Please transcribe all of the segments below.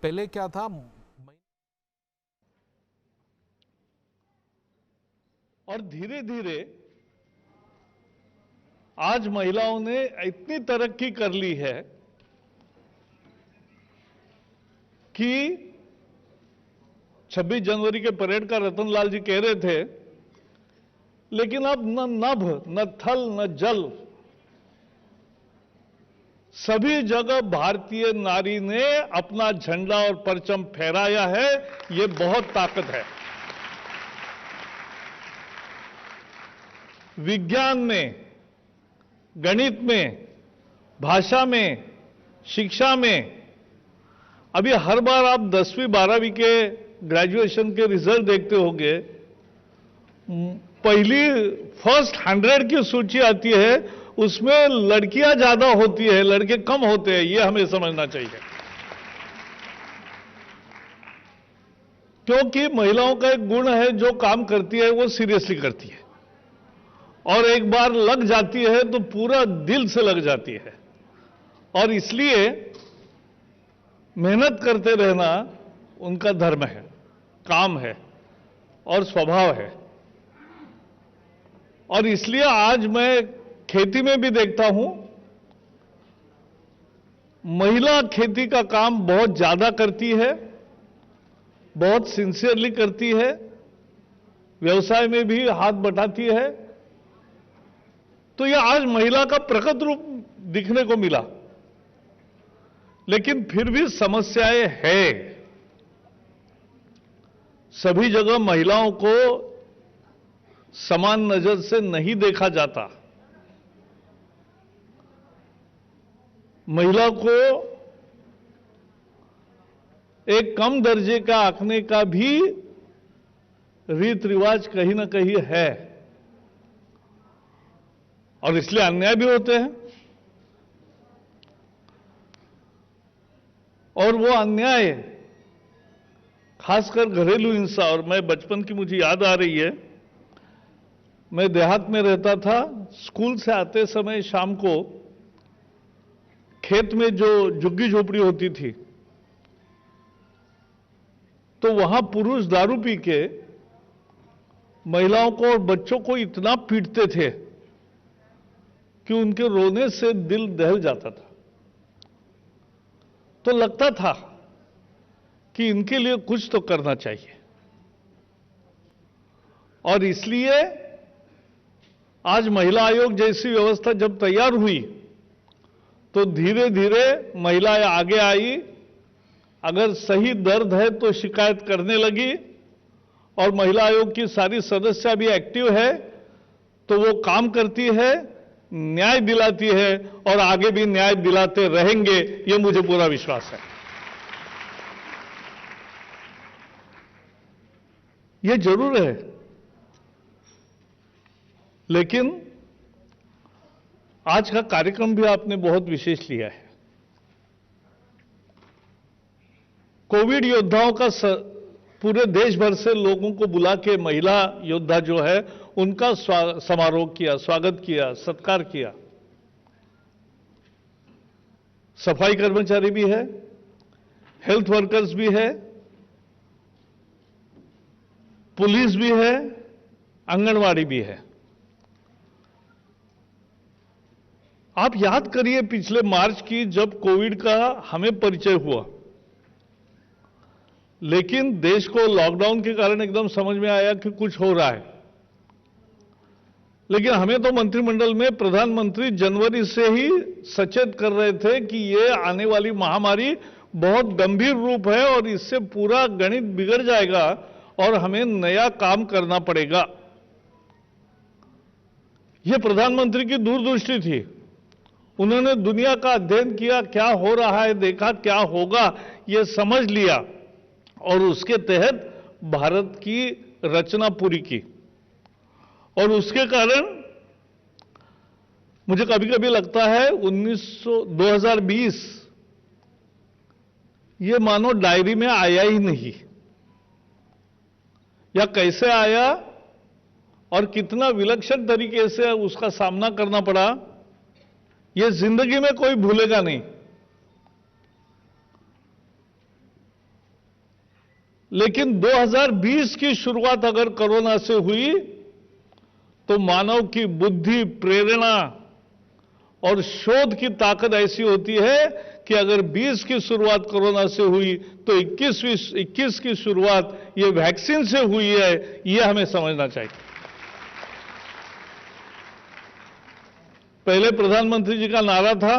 पहले क्या था? और धीरे धीरे आज महिलाओं ने इतनी तरक्की कर ली है कि 26 जनवरी के परेड का रतनलाल जी कह रहे थे, लेकिन अब न नभ न थल न जल, सभी जगह भारतीय नारी ने अपना झंडा और परचम फहराया है। ये बहुत ताकत है। विज्ञान में, गणित में, भाषा में, शिक्षा में, अभी हर बार आप 10वीं 12वीं के ग्रेजुएशन के रिजल्ट देखते होंगे, पहली फर्स्ट 100 की सूची आती है, उसमें लड़कियां ज्यादा होती है, लड़के कम होते हैं। ये हमें समझना चाहिए, क्योंकि महिलाओं का एक गुण है, जो काम करती है वो सीरियसली करती है, और एक बार लग जाती है तो पूरा दिल से लग जाती है, और इसलिए मेहनत करते रहना उनका धर्म है, काम है और स्वभाव है। और इसलिए आज मैं खेती में भी देखता हूं, महिला खेती का काम बहुत ज्यादा करती है, बहुत सिंसियरली करती है, व्यवसाय में भी हाथ बटाती है। तो यह आज महिला का प्रकट रूप दिखने को मिला, लेकिन फिर भी समस्याएं हैं। सभी जगह महिलाओं को समान नजर से नहीं देखा जाता। महिला को एक कम दर्जे का आंकने का भी रीत रिवाज कहीं ना कहीं है, और इसलिए अन्याय भी होते हैं। और वो अन्याय खासकर घरेलू हिंसा, और मैं बचपन की मुझे याद आ रही है, मैं देहात में रहता था। स्कूल से आते समय शाम को खेत में जो झुग्गी झोपड़ी होती थी, तो वहां पुरुष दारू पी के महिलाओं को और बच्चों को इतना पीटते थे कि उनके रोने से दिल दहल जाता था। तो लगता था कि इनके लिए कुछ तो करना चाहिए, और इसलिए आज महिला आयोग जैसी व्यवस्था जब तैयार हुई, तो धीरे धीरे महिलाएं आगे आई। अगर सही दर्द है तो शिकायत करने लगी, और महिला आयोग की सारी सदस्य भी एक्टिव है, तो वो काम करती है, न्याय दिलाती है, और आगे भी न्याय दिलाते रहेंगे, ये मुझे पूरा विश्वास है। ये जरूर है, लेकिन आज का कार्यक्रम भी आपने बहुत विशेष लिया है। कोविड योद्धाओं का पूरे देश भर से लोगों को बुला के महिला योद्धा जो है उनका समारोह किया, स्वागत किया, सत्कार किया। सफाई कर्मचारी भी है, हेल्थ वर्कर्स भी है, पुलिस भी है, आंगनवाड़ी भी है। आप याद करिए पिछले मार्च की, जब कोविड का हमें परिचय हुआ, लेकिन देश को लॉकडाउन के कारण एकदम समझ में आया कि कुछ हो रहा है। लेकिन हमें तो मंत्रिमंडल में प्रधानमंत्री जनवरी से ही सचेत कर रहे थे कि ये आने वाली महामारी बहुत गंभीर रूप है, और इससे पूरा गणित बिगड़ जाएगा और हमें नया काम करना पड़ेगा। यह प्रधानमंत्री की दूरदृष्टि थी। उन्होंने दुनिया का अध्ययन किया, क्या हो रहा है, देखा क्या होगा, यह समझ लिया, और उसके तहत भारत की रचना पूरी की। और उसके कारण मुझे कभी कभी लगता है 2020 ये मानो डायरी में आया ही नहीं, या कैसे आया और कितना विलक्षण तरीके से उसका सामना करना पड़ा, ये जिंदगी में कोई भूलेगा नहीं। लेकिन 2020 की शुरुआत अगर कोरोना से हुई तो मानव की बुद्धि, प्रेरणा और शोध की ताकत ऐसी होती है कि अगर 20 की शुरुआत कोरोना से हुई तो 21 की शुरुआत ये वैक्सीन से हुई है, ये हमें समझना चाहिए। पहले प्रधानमंत्री जी का नारा था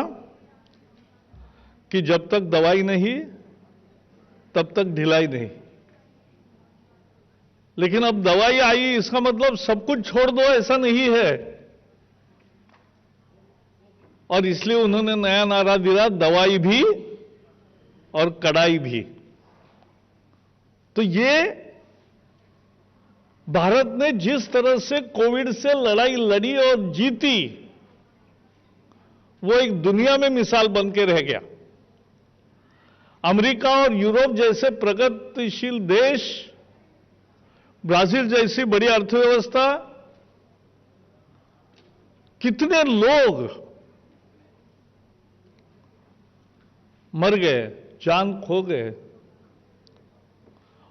कि जब तक दवाई नहीं तब तक ढिलाई नहीं, लेकिन अब दवाई आई इसका मतलब सब कुछ छोड़ दो, ऐसा नहीं है। और इसलिए उन्होंने नया नारा दिया, दवाई भी और कड़ाई भी। तो ये भारत ने जिस तरह से कोविड से लड़ाई लड़ी और जीती, वो एक दुनिया में मिसाल बन के रह गया। अमेरिका और यूरोप जैसे प्रगतिशील देश, ब्राजील जैसी बड़ी अर्थव्यवस्था, कितने लोग मर गए, जान खो गए,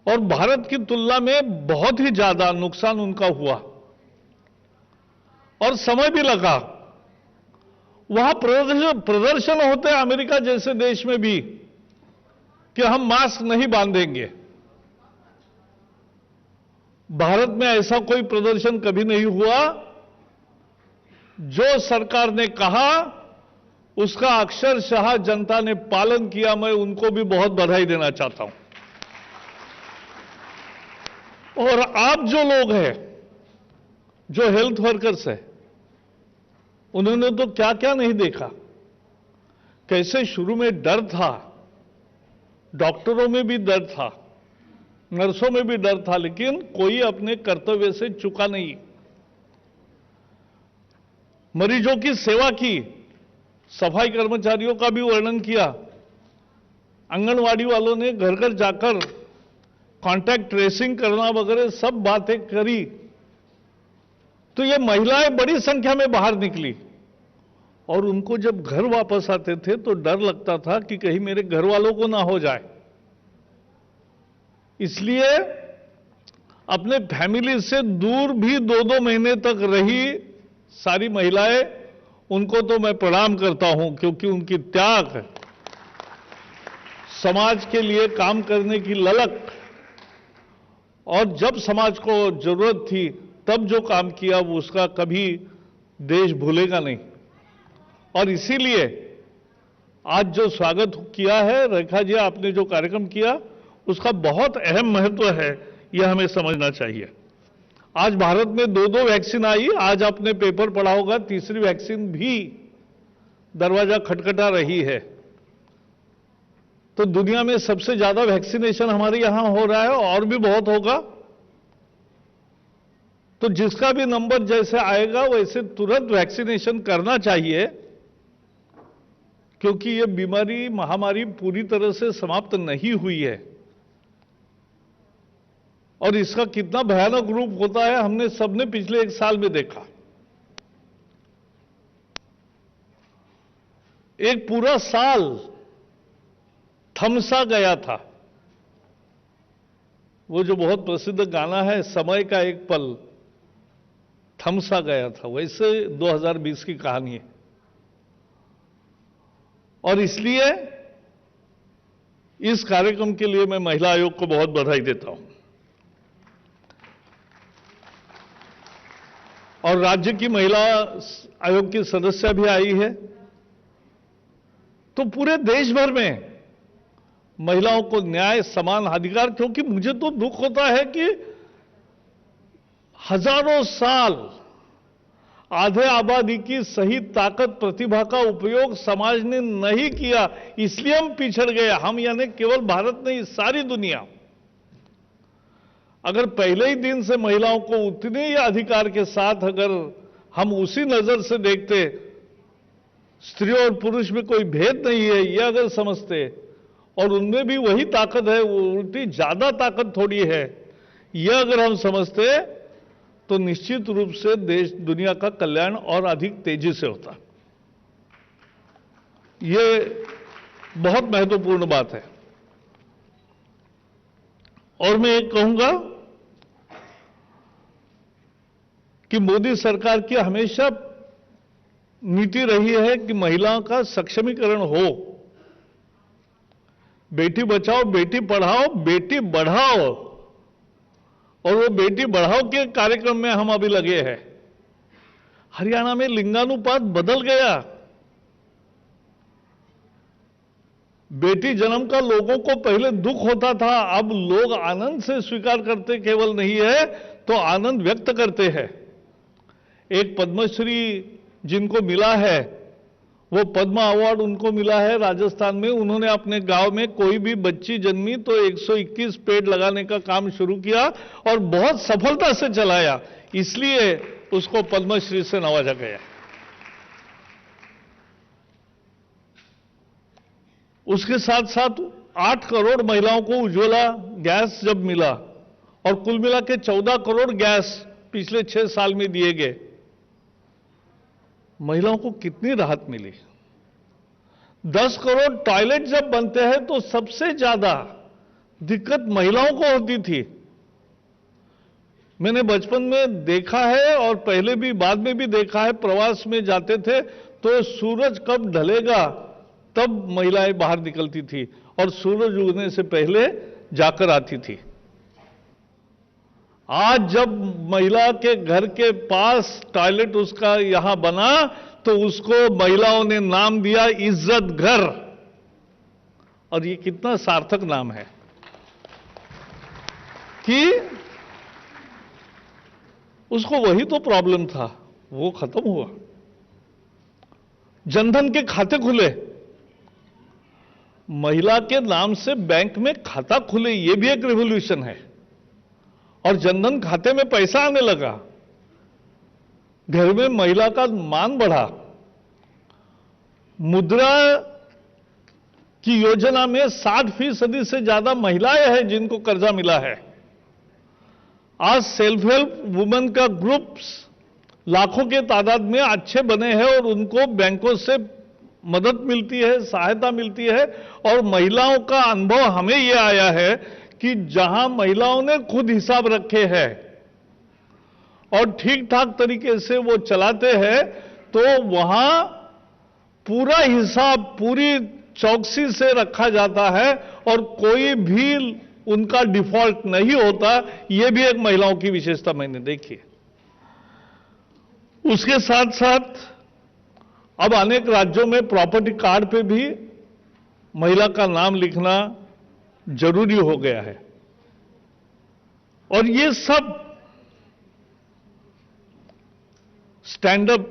और भारत की तुलना में बहुत ही ज्यादा नुकसान उनका हुआ और समय भी लगा। वहां प्रदर्शन होते हैं अमेरिका जैसे देश में भी कि हम मास्क नहीं बांधेंगे। भारत में ऐसा कोई प्रदर्शन कभी नहीं हुआ। जो सरकार ने कहा उसका अक्षरशः जनता ने पालन किया। मैं उनको भी बहुत बधाई देना चाहता हूं। और आप जो लोग हैं, जो हेल्थ वर्कर्स हैं, उन्होंने तो क्या क्या नहीं देखा। कैसे शुरू में डर था, डॉक्टरों में भी डर था, नर्सों में भी डर था, लेकिन कोई अपने कर्तव्य से चूका नहीं। मरीजों की सेवा की, सफाई कर्मचारियों का भी वर्णन किया, आंगनवाड़ी वालों ने घर घर जाकर कॉन्टैक्ट ट्रेसिंग करना वगैरह सब बातें करी। तो ये महिलाएं बड़ी संख्या में बाहर निकली और उनको जब घर वापस आते थे तो डर लगता था कि कहीं मेरे घर वालों को ना हो जाए। इसलिए अपने फैमिली से दूर भी 2-2 महीने तक रही सारी महिलाएं, उनको तो मैं प्रणाम करता हूं, क्योंकि उनकी त्याग, समाज के लिए काम करने की ललक, और जब समाज को जरूरत थी तब जो काम किया वो उसका कभी देश भूलेगा नहीं। और इसीलिए आज जो स्वागत किया है, रेखा जी आपने जो कार्यक्रम किया उसका बहुत अहम महत्व है, यह हमें समझना चाहिए। आज भारत में 2-2 वैक्सीन आई। आज आपने पेपर पढ़ा होगा, तीसरी वैक्सीन भी दरवाजा खटखटा रही है। तो दुनिया में सबसे ज्यादा वैक्सीनेशन हमारे यहां हो रहा है और भी बहुत होगा। तो जिसका भी नंबर जैसे आएगा वैसे तुरंत वैक्सीनेशन करना चाहिए, क्योंकि ये बीमारी, महामारी पूरी तरह से समाप्त नहीं हुई है। और इसका कितना भयानक रूप होता है हमने सबने पिछले 1 साल में देखा। एक पूरा साल थमसा गया था। वो जो बहुत प्रसिद्ध गाना है, समय का एक पल थमसा गया था, वैसे 2020 की कहानी है। और इसलिए इस कार्यक्रम के लिए मैं महिला आयोग को बहुत बधाई देता हूं। और राज्य की महिला आयोग की सदस्य भी आई है। तो पूरे देश भर में महिलाओं को न्याय, समान अधिकार, क्योंकि मुझे तो दुख होता है कि हजारों साल आधे आबादी की सही ताकत, प्रतिभा का उपयोग समाज ने नहीं किया, इसलिए हम पिछड़ गए। हम यानी केवल भारत नहीं, सारी दुनिया। अगर पहले ही दिन से महिलाओं को उतने ही अधिकार के साथ अगर हम उसी नजर से देखते, स्त्री और पुरुष में कोई भेद नहीं है यह अगर समझते, और उनमें भी वही ताकत है, वो उल्टी ज्यादा ताकत थोड़ी है, यह अगर हम समझते, तो निश्चित रूप से देश, दुनिया का कल्याण और अधिक तेजी से होता। यह बहुत महत्वपूर्ण बात है। और मैं एक कहूंगा कि मोदी सरकार की हमेशा नीति रही है कि महिलाओं का सक्षमीकरण हो। बेटी बचाओ, बेटी पढ़ाओ, बेटी बढ़ाओ, और वो बेटी बढ़ाओ के कार्यक्रम में हम अभी लगे हैं। हरियाणा में लिंगानुपात बदल गया। बेटी जन्म का लोगों को पहले दुख होता था, अब लोग आनंद से स्वीकार करते केवल नहीं है तो आनंद व्यक्त करते हैं। एक पद्मश्री जिनको मिला है, वो पद्मा अवार्ड उनको मिला है राजस्थान में। उन्होंने अपने गांव में कोई भी बच्ची जन्मी तो 121 पेड़ लगाने का काम शुरू किया और बहुत सफलता से चलाया, इसलिए उसको पद्मश्री से नवाजा गया। उसके साथ साथ 8 करोड़ महिलाओं को उज्ज्वला गैस जब मिला और कुल मिला के 14 करोड़ गैस पिछले 6 साल में दिए गए, महिलाओं को कितनी राहत मिली। 10 करोड़ टॉयलेट जब बनते हैं तो सबसे ज्यादा दिक्कत महिलाओं को होती थी। मैंने बचपन में देखा है और पहले भी बाद में भी देखा है, प्रवास में जाते थे तो सूरज कब ढलेगा तब महिलाएं बाहर निकलती थी और सूरज उगने से पहले जाकर आती थी। आज जब महिला के घर के पास टॉयलेट उसका यहां बना तो उसको महिलाओं ने नाम दिया इज्जत घर, और ये कितना सार्थक नाम है कि उसको वही तो प्रॉब्लम था, वो खत्म हुआ। जनधन के खाते खुले, महिला के नाम से बैंक में खाता खुले, ये भी एक रिवॉल्यूशन है। और जनधन खाते में पैसा आने लगा, घर में महिला का मान बढ़ा। मुद्रा की योजना में 60% से ज्यादा महिलाएं हैं जिनको कर्जा मिला है। आज सेल्फ हेल्प वुमेन का ग्रुप्स लाखों के तादाद में अच्छे बने हैं और उनको बैंकों से मदद मिलती है, सहायता मिलती है। और महिलाओं का अनुभव हमें यह आया है कि जहां महिलाओं ने खुद हिसाब रखे हैं और ठीक ठाक तरीके से वो चलाते हैं तो वहां पूरा हिसाब पूरी चौकसी से रखा जाता है और कोई भी उनका डिफॉल्ट नहीं होता। यह भी एक महिलाओं की विशेषता मैंने देखी। उसके साथ साथ अब अनेक राज्यों में प्रॉपर्टी कार्ड पे भी महिला का नाम लिखना जरूरी हो गया है। और ये सब स्टैंड अप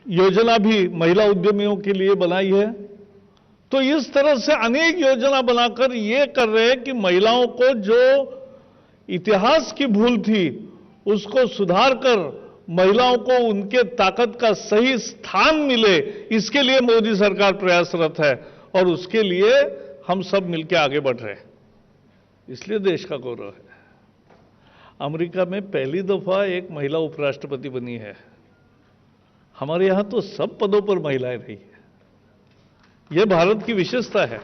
योजना भी महिला उद्यमियों के लिए बनाई है। तो इस तरह से अनेक योजना बनाकर ये कर रहे हैं कि महिलाओं को जो इतिहास की भूल थी उसको सुधार कर महिलाओं को उनके ताकत का सही स्थान मिले, इसके लिए मोदी सरकार प्रयासरत है और उसके लिए हम सब मिलकर आगे बढ़ रहे हैं। इसलिए देश का गौरव है। अमेरिका में पहली दफा एक महिला उपराष्ट्रपति बनी है। हमारे यहां तो सब पदों पर महिलाएं रही है। यह भारत की विशेषता है।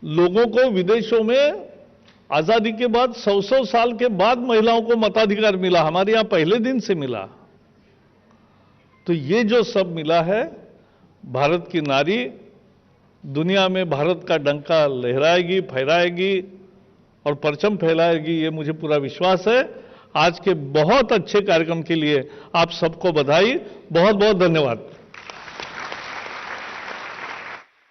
लोगों को विदेशों में आजादी के बाद 100 साल के बाद महिलाओं को मताधिकार मिला, हमारे यहां पहले दिन से मिला। तो ये जो सब मिला है, भारत की नारी दुनिया में भारत का डंका लहराएगी, फहराएगी और परचम फैलाएगी, ये मुझे पूरा विश्वास है। आज के बहुत अच्छे कार्यक्रम के लिए आप सबको बधाई, बहुत बहुत धन्यवाद।